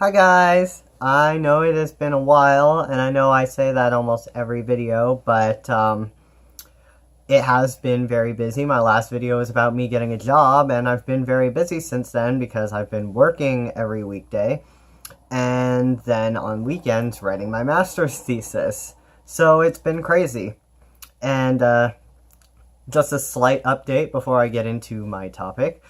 Hi guys! I know it has been a while, and I know I say that almost every video, but it has been very busy. My last video was about me getting a job, and I've been very busy since then because I've been working every weekday, and then on weekends writing my master's thesis. So it's been crazy. And just a slight update before I get into my topic.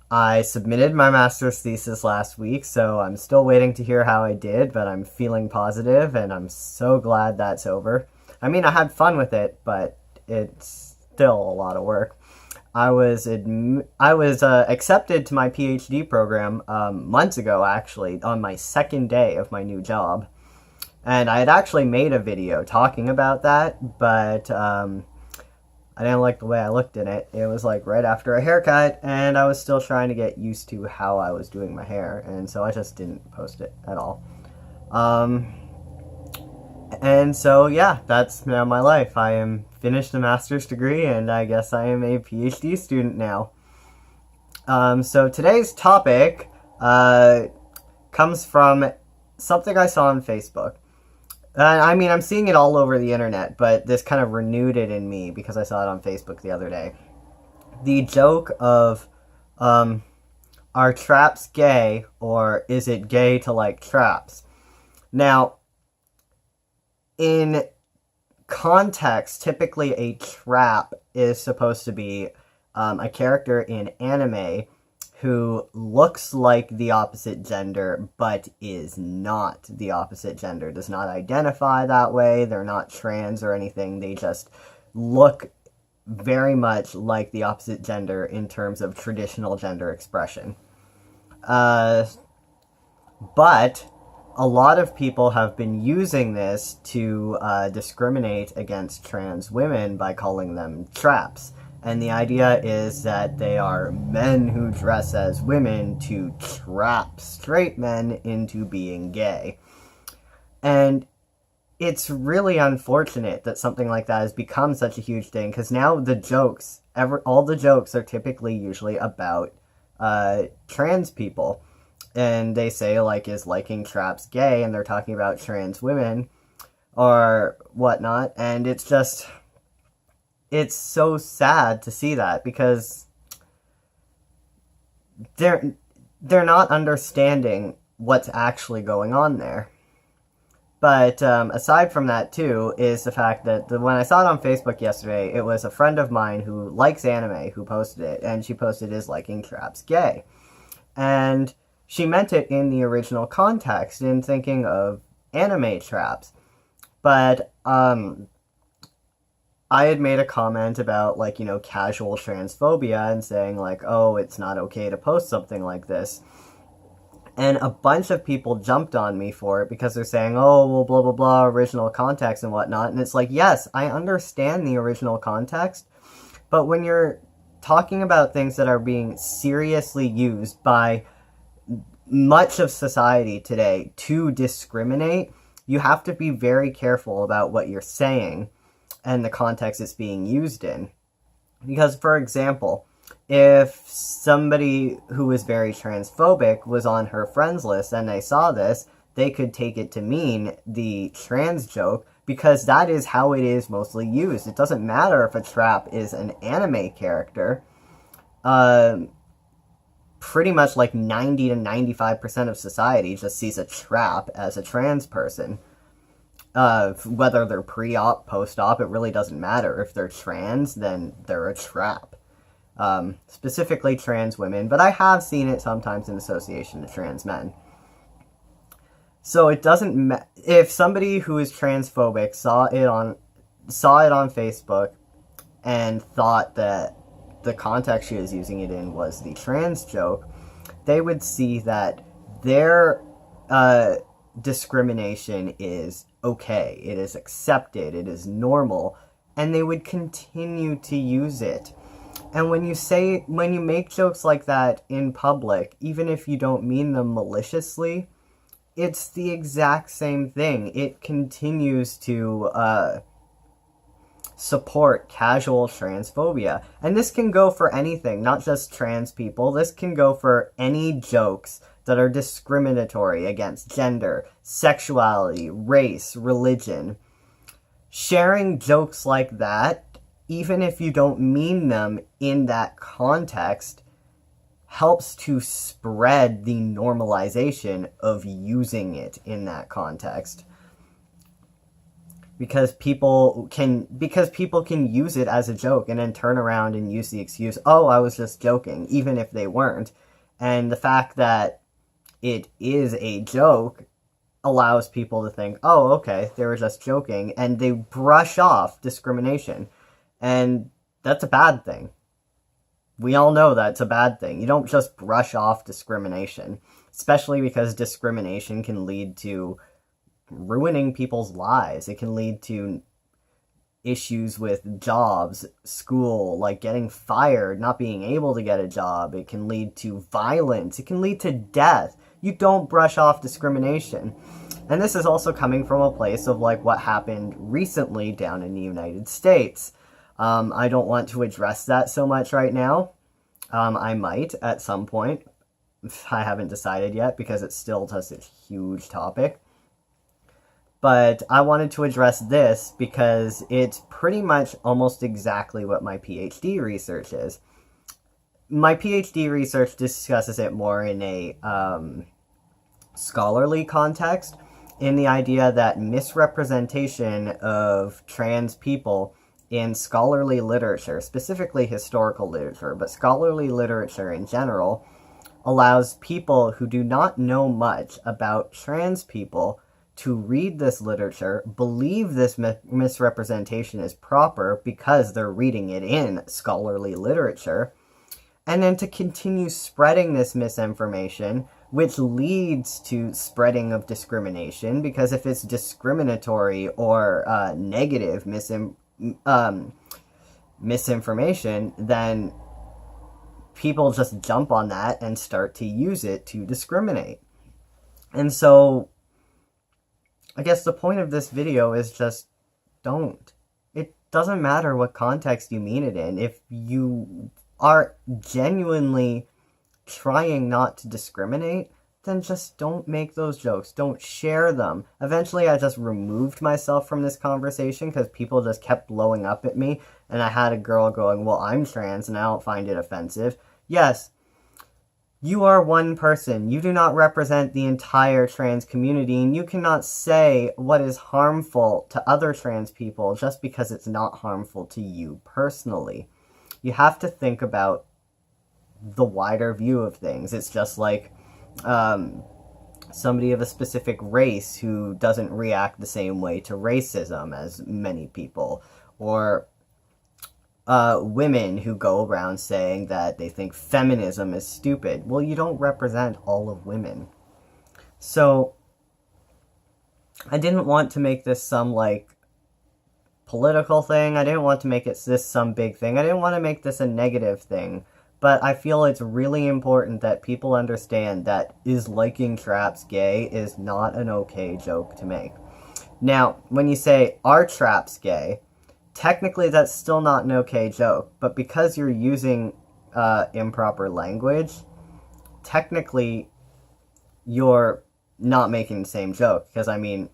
I submitted my master's thesis last week, so I'm still waiting to hear how I did, but I'm feeling positive, and I'm so glad that's over. I mean, I had fun with it, but it's still a lot of work. I was accepted to my PhD program months ago, actually, on my second day of my new job. And I had actually made a video talking about that, but I didn't like the way I looked in it. It was like right after a haircut, and I was still trying to get used to how I was doing my hair, and so I just didn't post it at all. And so yeah, that's now my life. I am finished a master's degree, and I guess I am a PhD student now. So today's topic comes from something I saw on Facebook. I mean, I'm seeing it all over the internet, but this kind of renewed it in me because I saw it on Facebook the other day. The joke of, are traps gay, or is it gay to like traps? Now, in context, typically a trap is supposed to be a character in anime who looks like the opposite gender, but is not the opposite gender, does not identify that way, they're not trans or anything, they just look very much like the opposite gender in terms of traditional gender expression. But a lot of people have been using this to discriminate against trans women by calling them traps. And the idea is that they are men who dress as women to trap straight men into being gay. And it's really unfortunate that something like that has become such a huge thing, because now the jokes, all the jokes are typically usually about trans people. And they say, like, is liking traps gay? And they're talking about trans women or whatnot. And it's just... it's so sad to see that, because they're not understanding what's actually going on there. But aside from that, too, is the fact that when I saw it on Facebook yesterday, it was a friend of mine who likes anime who posted it, and she posted is liking traps gay. And she meant it in the original context, in thinking of anime traps. But, I had made a comment about, like, you know, casual transphobia and saying, like, oh, it's not okay to post something like this. And a bunch of people jumped on me for it because they're saying, oh, well, blah, blah, blah, original context and whatnot. And it's like, yes, I understand the original context, but when you're talking about things that are being seriously used by much of society today to discriminate, you have to be very careful about what you're saying and the context it's being used in. Because, for example, if somebody who was very transphobic was on her friends list and they saw this, they could take it to mean the trans joke, because that is how it is mostly used. It doesn't matter if a trap is an anime character. Pretty much like 90 to 95% of society just sees a trap as a trans person. Whether they're pre-op, post-op, it really doesn't matter. If they're trans, then they're a trap. Specifically trans women, but I have seen it sometimes in association to trans men. So it doesn't if somebody who is transphobic saw it on Facebook and thought that the context she was using it in was the trans joke, they would see that their discrimination is okay, it is accepted, it is normal, and they would continue to use it. And when you make jokes like that in public, even if you don't mean them maliciously, it's the exact same thing. It continues to support casual transphobia. And this can go for anything, not just trans people. This can go for any jokes that are discriminatory against gender, sexuality, race, religion. Sharing jokes like that, even if you don't mean them in that context, helps to spread the normalization of using it in that context. Because people can use it as a joke and then turn around and use the excuse, oh, I was just joking, even if they weren't. And the fact that it is a joke allows people to think, oh, okay, they were just joking, and they brush off discrimination. And that's a bad thing. We all know that's a bad thing. You don't just brush off discrimination, especially because discrimination can lead to ruining people's lives. It can lead to issues with jobs, school, like getting fired, not being able to get a job. It can lead to violence. It can lead to death. You don't brush off discrimination. And this is also coming from a place of like what happened recently down in the United States. I don't want to address that so much right now. I might at some point. I haven't decided yet because it's still just a huge topic. But I wanted to address this because it's pretty much almost exactly what my PhD research is. My PhD research discusses it more in a scholarly context, in the idea that misrepresentation of trans people in scholarly literature, specifically historical literature, but scholarly literature in general, allows people who do not know much about trans people to read this literature, believe this misrepresentation is proper because they're reading it in scholarly literature, and then to continue spreading this misinformation, which leads to spreading of discrimination, because if it's discriminatory or negative misinformation, then people just jump on that and start to use it to discriminate. And so I guess the point of this video is just don't. It doesn't matter what context you mean it in. If you are genuinely trying not to discriminate, then just don't make those jokes. Don't share them. Eventually, I just removed myself from this conversation because people just kept blowing up at me, and I had a girl going, well, I'm trans and I don't find it offensive. Yes, you are one person. You do not represent the entire trans community, and you cannot say what is harmful to other trans people just because it's not harmful to you personally. You have to think about the wider view of things. It's just like somebody of a specific race who doesn't react the same way to racism as many people, or women who go around saying that they think feminism is stupid. Well, you don't represent all of women. So I didn't want to make this some like political thing. I didn't want to make it this some big thing. I didn't want to make this a negative thing. But I feel it's really important that people understand that is liking traps gay is not an okay joke to make. Now, when you say, are traps gay, technically that's still not an okay joke, but because you're using improper language, technically you're not making the same joke. Because, I mean,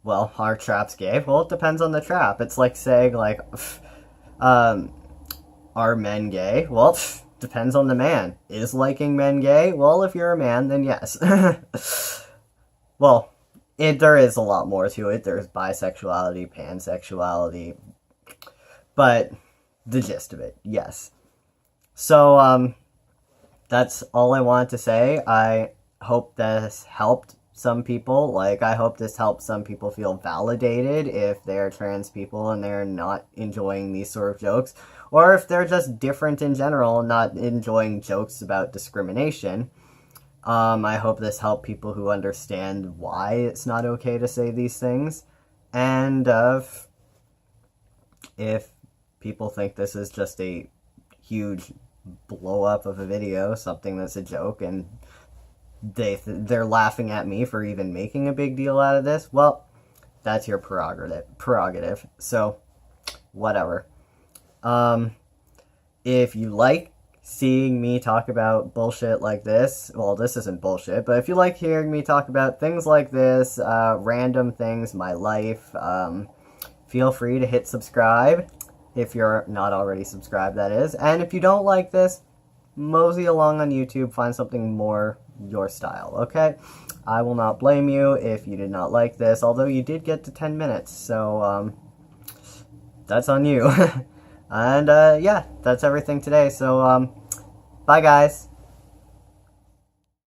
well, are traps gay? Well, it depends on the trap. It's like saying, like, are men gay? Well, depends on the man. Is liking men gay? Well, if you're a man, then yes. Well, there is a lot more to it. There's bisexuality, pansexuality, but the gist of it, yes. So, that's all I wanted to say. I hope this helped some people. Like, I hope this helps some people feel validated if they're trans people and they're not enjoying these sort of jokes. Or if they're just different in general, not enjoying jokes about discrimination. I hope this helped people who understand why it's not okay to say these things. And if people think this is just a huge blow up of a video, something that's a joke, and they're laughing at me for even making a big deal out of this, well, that's your prerogative. So, whatever. If you like seeing me talk about bullshit like this, well, this isn't bullshit, but if you like hearing me talk about things like this, random things, my life, feel free to hit subscribe if you're not already subscribed, that is. And if you don't like this, mosey along on YouTube, find something more your style, okay? I will not blame you if you did not like this, although you did get to 10 minutes, so, that's on you. And, yeah, that's everything today, so, bye guys!